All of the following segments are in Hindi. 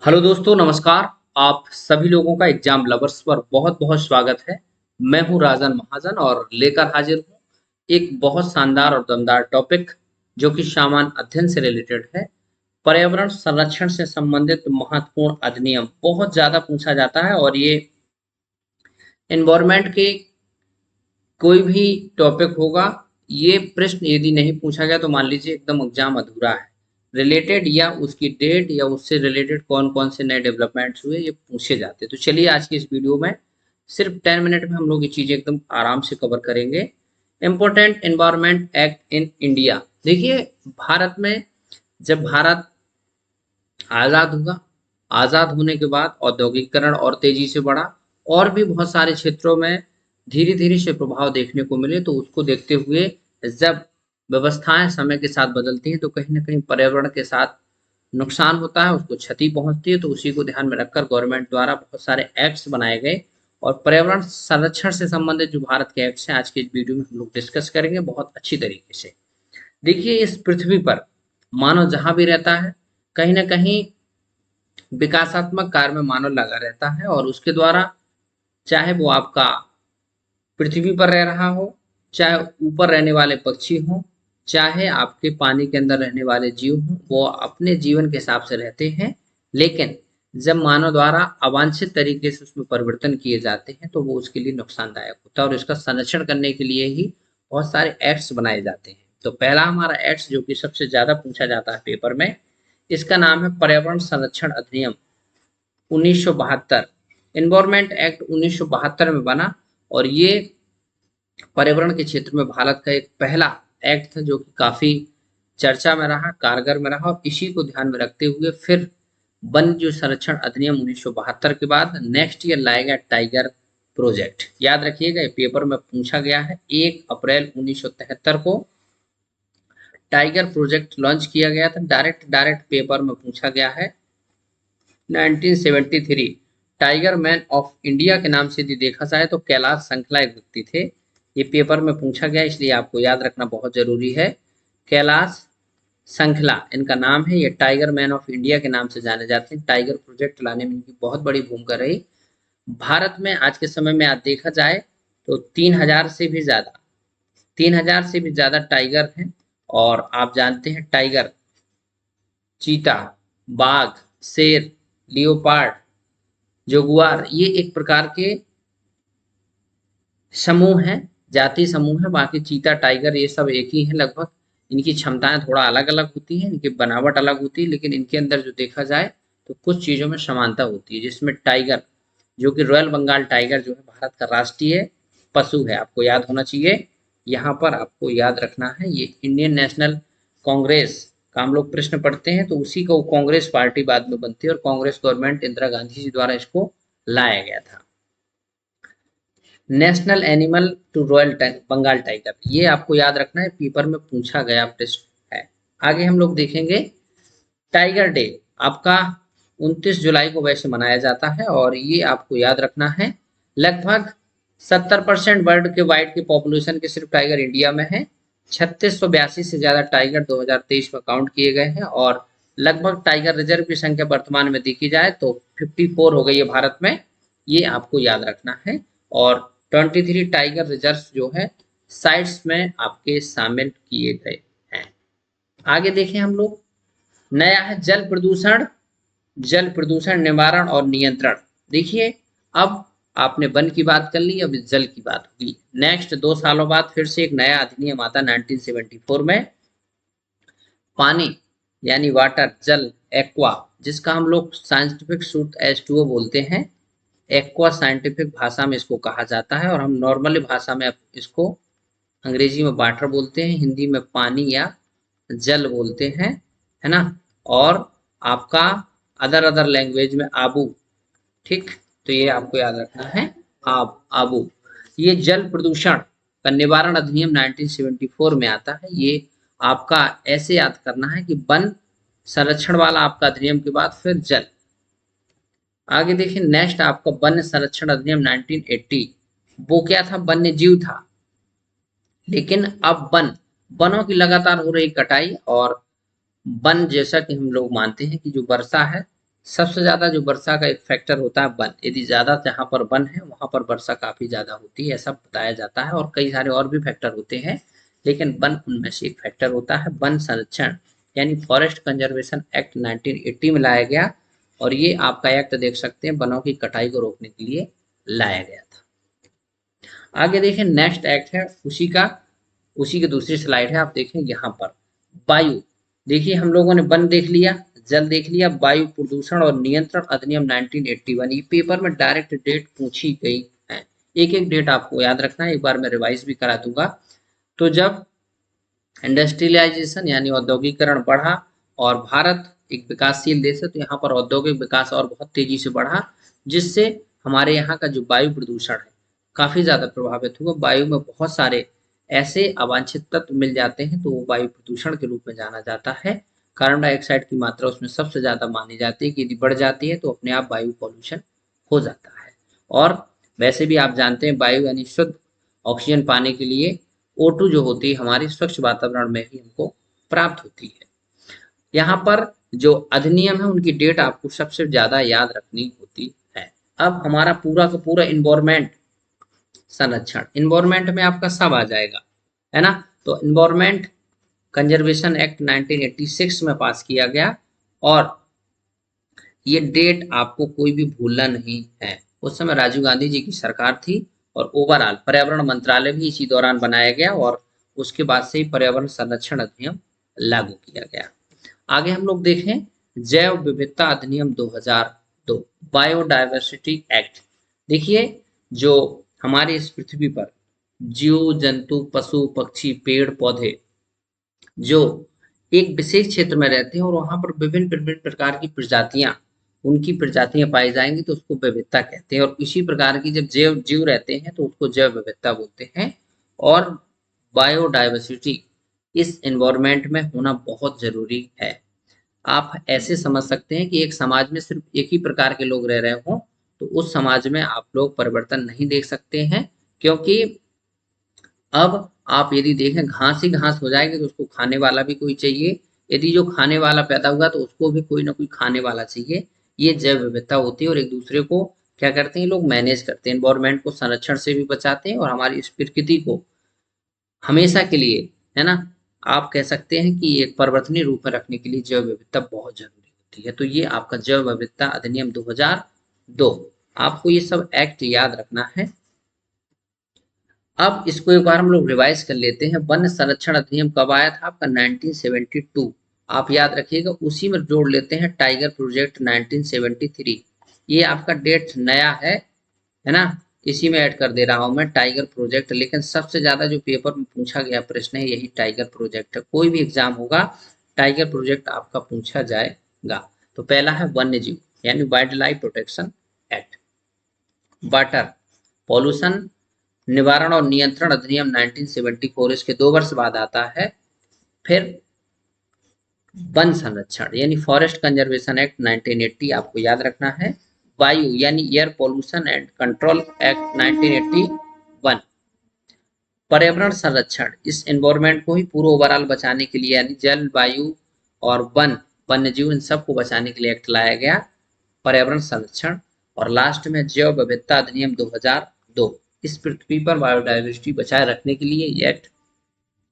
हेलो दोस्तों, नमस्कार। आप सभी लोगों का एग्जाम लवर्स पर बहुत बहुत स्वागत है। मैं हूं राजन महाजन और लेकर हाजिर हूं एक बहुत शानदार और दमदार टॉपिक जो कि सामान्य अध्ययन से रिलेटेड है। पर्यावरण संरक्षण से संबंधित महत्वपूर्ण अधिनियम बहुत ज्यादा पूछा जाता है और ये एनवायरमेंट के कोई भी टॉपिक होगा, ये प्रश्न यदि नहीं पूछा गया तो मान लीजिए एकदम एग्जाम अधूरा है। रिलेटेड या उसकी डेट या उससे रिलेटेड कौन कौन से नए डेवलपमेंट्स हुए ये पूछे जाते हैं। तो चलिए आज की इस वीडियो में सिर्फ 10 मिनट में हम लोग ये चीज़ें एकदम आराम से कवर करेंगे। Important environment act in India. देखिए, भारत में जब भारत आज़ाद हुआ, आज़ाद होने के बाद औद्योगिकरण और तेजी से बढ़ा और भी बहुत सारे क्षेत्रों में धीरे धीरे से प्रभाव देखने को मिले। तो उसको देखते हुए जब व्यवस्थाएं समय के साथ बदलती हैं तो कहीं ना कहीं पर्यावरण के साथ नुकसान होता है, उसको क्षति पहुंचती है। तो उसी को ध्यान में रखकर गवर्नमेंट द्वारा बहुत सारे एक्ट्स बनाए गए और पर्यावरण संरक्षण से संबंधित जो भारत के एक्ट्स हैं आज के इस वीडियो में हम लोग डिस्कस करेंगे बहुत अच्छी तरीके से। देखिए, इस पृथ्वी पर मानव जहां भी रहता है कहीं ना कहीं विकासात्मक कार्य में मानव लगा रहता है और उसके द्वारा चाहे वो आपका पृथ्वी पर रह रहा हो, चाहे ऊपर रहने वाले पक्षी हों, चाहे आपके पानी के अंदर रहने वाले जीव हों, वो अपने जीवन के हिसाब से रहते हैं। लेकिन जब मानव द्वारा अवांछित तरीके से उसमें परिवर्तन किए जाते हैं तो वो उसके लिए नुकसानदायक होता है और इसका संरक्षण करने के लिए ही बहुत सारे एक्ट्स बनाए जाते हैं। तो पहला हमारा एक्ट जो कि सबसे ज्यादा पूछा जाता है पेपर में, इसका नाम है पर्यावरण संरक्षण अधिनियम 1972। एनवायरमेंट एक्ट 1972 में बना और ये पर्यावरण के क्षेत्र में भारत का एक पहला एक्ट था जो कि काफी चर्चा में रहा, कारगर में रहा। और इसी को ध्यान में रखते हुए फिर वन जो संरक्षण अधिनियम 1972 के बाद नेक्स्ट ईयर लाया गया टाइगर प्रोजेक्ट। याद रखिएगा, ये पेपर में पूछा गया है। 1 अप्रैल 1973 को टाइगर प्रोजेक्ट लॉन्च किया गया था। डायरेक्ट पेपर में पूछा गया है। 1973 टाइगर मैन ऑफ इंडिया के नाम से यदि देखा जाए तो कैलाश संखला एक व्यक्ति थे। ये पेपर में पूछा गया इसलिए आपको याद रखना बहुत जरूरी है। कैलाश संखला इनका नाम है। ये टाइगर मैन ऑफ इंडिया के नाम से जाने जाते हैं। टाइगर प्रोजेक्ट लाने में इनकी बहुत बड़ी भूमिका रही। भारत में आज के समय में आज देखा जाए तो 3000 से भी ज्यादा टाइगर हैं। और आप जानते हैं टाइगर, चीता, बाघ, शेर, लियोपार्ड, जगुआर ये एक प्रकार के समूह हैं, जाति समूह है। बाकी चीता, टाइगर ये सब एक ही है लगभग। इनकी क्षमताएं थोड़ा अलग अलग होती हैं, इनकी बनावट अलग होती है, लेकिन इनके अंदर जो देखा जाए तो कुछ चीजों में समानता होती है। जिसमें टाइगर जो कि रॉयल बंगाल टाइगर जो है भारत का राष्ट्रीय पशु है, आपको याद होना चाहिए। यहाँ पर आपको याद रखना है, ये इंडियन नेशनल कांग्रेस का हम लोग प्रश्न पढ़ते हैं तो उसी को कांग्रेस पार्टी बाद में बनती है और कांग्रेस गवर्नमेंट इंदिरा गांधी जी द्वारा इसको लाया गया था। National animal to royal Bengal tiger, ये आपको याद रखना है, पेपर में पूछा गया टेस्ट है। आगे हम लोग देखेंगे टाइगर डे आपका 29 जुलाई को वैसे मनाया जाता है और ये आपको याद रखना है। लगभग 70% वर्ल्ड के वाइल्ड की पॉपुलेशन के सिर्फ टाइगर इंडिया में है। 3682 से ज्यादा टाइगर 2023 में काउंट किए गए हैं और लगभग टाइगर रिजर्व की संख्या वर्तमान में देखी जाए तो 54 हो गई है भारत में। ये आपको याद रखना है। और 23 टाइगर रिजर्व जो है साइट्स में आपके शामिल किए गए हैं। आगे देखें हम लोग, नया है जल प्रदूषण निवारण और नियंत्रण। देखिए, अब आपने वन की बात कर ली, अब जल की बात होगी। नेक्स्ट 2 सालों बाद फिर से एक नया अधिनियम आता है 1974 में। पानी यानी वाटर, जल, एक्वा, जिसका हम लोग साइंटिफिक शुद्ध H2O बोलते हैं। एक्वा साइंटिफिक भाषा में इसको कहा जाता है और हम नॉर्मल भाषा में इसको अंग्रेजी में वाटर बोलते हैं, हिंदी में पानी या जल बोलते हैं, है ना। और आपका अदर अदर लैंग्वेज में आबू। ठीक, तो ये आपको याद रखना है। आबू, ये जल प्रदूषण का निवारण अधिनियम 1974 में आता है। ये आपका ऐसे याद करना है कि वन संरक्षण वाला आपका अधिनियम के बाद फिर जल। आगे देखिए, नेक्स्ट आपका वन्य संरक्षण अधिनियम 1980। वो क्या था? वन्य जीव था। लेकिन अब वनों की लगातार हो रही कटाई और वन जैसा कि हम लोग मानते हैं कि जो वर्षा है सबसे ज्यादा जो वर्षा का एक फैक्टर होता है वन, यदि ज्यादा जहाँ पर वन है वहां पर वर्षा काफी ज्यादा होती है, ऐसा बताया जाता है। और कई सारे और भी फैक्टर होते हैं, लेकिन वन उनमें से एक फैक्टर होता है। वन संरक्षण यानी फॉरेस्ट कंजर्वेशन एक्ट 1980 में लाया गया, और ये आपका एक्ट देख सकते हैं वनों की कटाई को रोकने के लिए लाया गया था। आगे देखें, नेक्स्ट एक्ट है उसी की दूसरी स्लाइड है, आप देखें यहाँ पर वायु। देखिए हम लोगों ने वन देख लिया, जल देख लिया, वायु प्रदूषण और नियंत्रण अधिनियम 1981, ये पेपर में डायरेक्ट डेट पूछी गई है। एक एक डेट आपको याद रखना है, एक बार मैं रिवाइज भी करा दूंगा। तो जब इंडस्ट्रियलाइजेशन यानी औद्योगिकरण बढ़ा और भारत एक विकासशील देश है, तो यहाँ पर औद्योगिक विकास और बहुत तेजी से बढ़ा, जिससे हमारे यहाँ का जो वायु प्रदूषण है काफी ज्यादा प्रभावित हुआ। वायु में बहुत सारे ऐसे अवांछित तत्व मिल जाते हैं, तो वो वायु प्रदूषण के रूप में जाना जाता है। कार्बन डाइऑक्साइड की मात्रा उसमें सबसे ज्यादा मानी जाती है कि यदि बढ़ जाती है तो अपने आप वायु पॉल्यूशन हो जाता है। और वैसे भी आप जानते हैं वायु यानी शुद्ध ऑक्सीजन पाने के लिए O2 जो होती है हमारी स्वच्छ वातावरण में ही हमको प्राप्त होती है। यहाँ पर जो अधिनियम है उनकी डेट आपको सबसे ज्यादा याद रखनी होती है। अब हमारा पूरा का पूरा इन्वायरमेंट संरक्षण, इन्वायरमेंट में आपका सब आ जाएगा, है ना। तो इन्वायरमेंट कंजर्वेशन एक्ट 1986 में पास किया गया, और ये डेट आपको कोई भी भूलना नहीं है। उस समय राजीव गांधी जी की सरकार थी, और ओवरऑल पर्यावरण मंत्रालय भी इसी दौरान बनाया गया, और उसके बाद से ही पर्यावरण संरक्षण अधिनियम लागू किया गया। आगे हम लोग देखें, जैव विविधता अधिनियम 2002, बायोडायवर्सिटी एक्ट। देखिए जो हमारे इस पृथ्वी पर जीव जंतु पशु पक्षी पेड़ पौधे जो एक विशेष क्षेत्र में रहते हैं और वहां पर विभिन्न विभिन्न प्रकार की उनकी प्रजातियां पाई जाएंगी, तो उसको विविधता कहते हैं। और इसी प्रकार की जब जैव जीव रहते हैं तो उसको जैव विविधता बोलते हैं। और बायोडाइवर्सिटी इस एनवायरमेंट में होना बहुत जरूरी है। आप ऐसे समझ सकते हैं कि एक समाज में सिर्फ एक ही प्रकार के लोग रह रहे हों, तो उस समाज में आप लोग परिवर्तन नहीं देख सकते हैं, क्योंकि अब आप यदि देखें घास ही घास हो जाएगी तो उसको खाने वाला भी कोई चाहिए, यदि जो खाने वाला पैदा हुआ तो उसको भी कोई ना कोई खाने वाला चाहिए। ये जैव विविधता होती है, और एक दूसरे को क्या करते हैं लोग, मैनेज करते हैं, एनवायरमेंट को संरक्षण से भी बचाते हैं, और हमारी इस प्रकृति को हमेशा के लिए, है ना, आप कह सकते हैं कि एक परिवर्तनीय रूप में रखने के लिए जैव विविधता बहुत जरूरी होती है। तो ये आपका जैव विविधता अधिनियम 2002, आपको ये सब एक्ट याद रखना है। अब इसको एक बार हम लोग रिवाइज कर लेते हैं। वन संरक्षण अधिनियम कब आया था आपका, 1972, आप याद रखिएगा। उसी में जोड़ लेते हैं टाइगर प्रोजेक्ट 1973, ये आपका डेट नया है ना, इसी में ऐड कर दे रहा हूं मैं टाइगर प्रोजेक्ट। लेकिन सबसे ज्यादा जो पेपर में पूछा गया प्रश्न है यही टाइगर प्रोजेक्ट है, कोई भी एग्जाम होगा टाइगर प्रोजेक्ट आपका पूछा जाएगा। तो पहला है वन्य जीव यानी wild life protection act. Water pollution निवारण और नियंत्रण अधिनियम 1974, इसके 2 वर्ष बाद आता है। फिर वन संरक्षण यानी फॉरेस्ट कंजर्वेशन एक्ट 1980 आपको याद रखना है। वायु यानी air pollution and control act 1981। पर्यावरण संरक्षण, इस एनवायरमेंट को ही पूरा ओवरऑल बचाने के लिए यानी जल वायु और वन्य जीव इन सबको बचाने के लिए एक्ट लाया गया, पर्यावरण संरक्षण। और लास्ट में जैव विविधता अधिनियम 2002, इस पृथ्वी पर बायोडाइवर्सिटी बचाए रखने के लिए ये एक्ट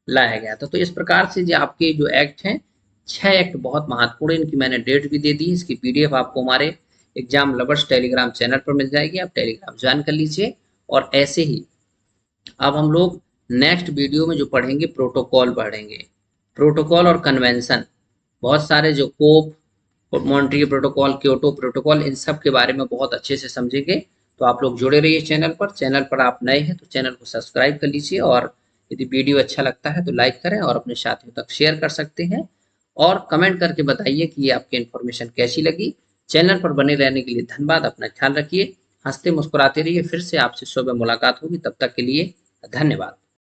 लाया गया था। तो इस प्रकार से जो आपके जो एक्ट हैं 6 एक्ट बहुत महत्वपूर्ण, इनकी मैंने डेट भी दे दी। इसकी पीडीएफ आपको हमारे एग्जाम लवर्स टेलीग्राम चैनल पर मिल जाएगी, आप टेलीग्राम ज्वाइन कर लीजिए। और ऐसे ही अब हम लोग नेक्स्ट वीडियो में जो पढ़ेंगे प्रोटोकॉल पढ़ेंगे, प्रोटोकॉल और कन्वेंशन, बहुत सारे जो कोप, मॉन्ट्रियल प्रोटोकॉल, क्योटो प्रोटोकॉल, इन सब के बारे में बहुत अच्छे से समझेंगे। तो आप लोग जुड़े रहिए चैनल पर आप नए हैं तो चैनल को सब्सक्राइब कर लीजिए, और यदि वीडियो अच्छा लगता है तो लाइक करें और अपने साथियों तक शेयर कर सकते हैं। और कमेंट करके बताइए कि ये आपकी इन्फॉर्मेशन कैसी लगी। चैनल पर बने रहने के लिए धन्यवाद, अपना ख्याल रखिए, हंसते मुस्कुराते रहिए। फिर से आपसे सुबह मुलाकात होगी, तब तक के लिए धन्यवाद।